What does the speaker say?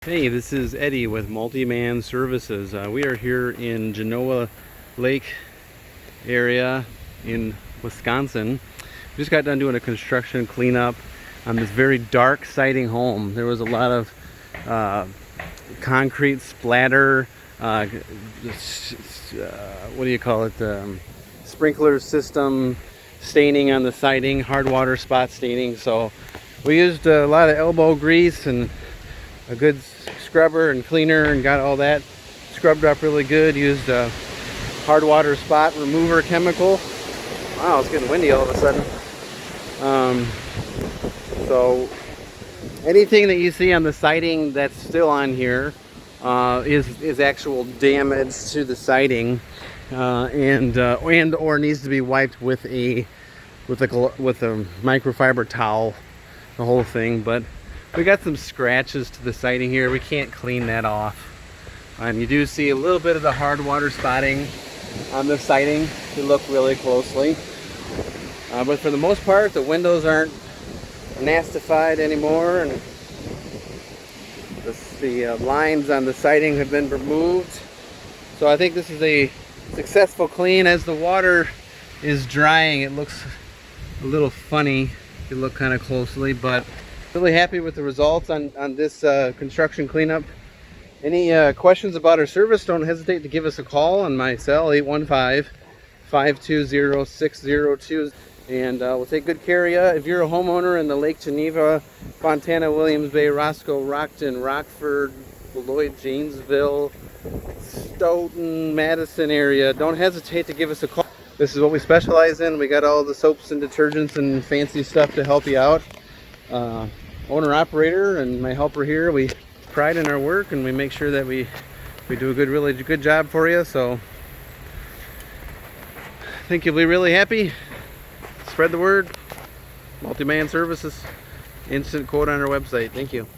Hey, this is Eddie with Multi-Man Services. We are here in Genoa Lake area in Wisconsin. We just got done doing a construction cleanup on this very dark siding home. There was a lot of concrete splatter, what do you call it, sprinkler system staining on the siding, hard water spot staining. So we used a lot of elbow grease and a good scrubber and cleaner and got all that scrubbed up really good. Used a hard water spot remover chemical. Wow, it's getting windy all of a sudden. So anything that you see on the siding that's still on here is actual damage to the siding, and or needs to be wiped with a microfiber towel, the whole thing. But we got some scratches to the siding here. We can't clean that off. You do see a little bit of the hard water spotting on the siding if you look really closely. But for the most part, the windows aren't nastified anymore, and the lines on the siding have been removed. So I think this is a successful clean. As the water is drying, it looks a little funny if you look kind of closely, but really happy with the results on this construction cleanup. Any questions about our service, don't hesitate to give us a call on my cell, 815-520-6002, and we'll take good care of you. If you're a homeowner in the Lake Geneva, Fontana, Williams Bay, Roscoe, Rockton, Rockford, Beloit, Janesville, Stoughton, Madison area, don't hesitate to give us a call. This is what we specialize in. We got all the soaps and detergents and fancy stuff to help you out. Owner operator and my helper here, we pride in our work and we make sure that we do a really good job for you. So I think you'll be really happy. Spread the word. Multi-Man Services, instant quote on our website. Thank you.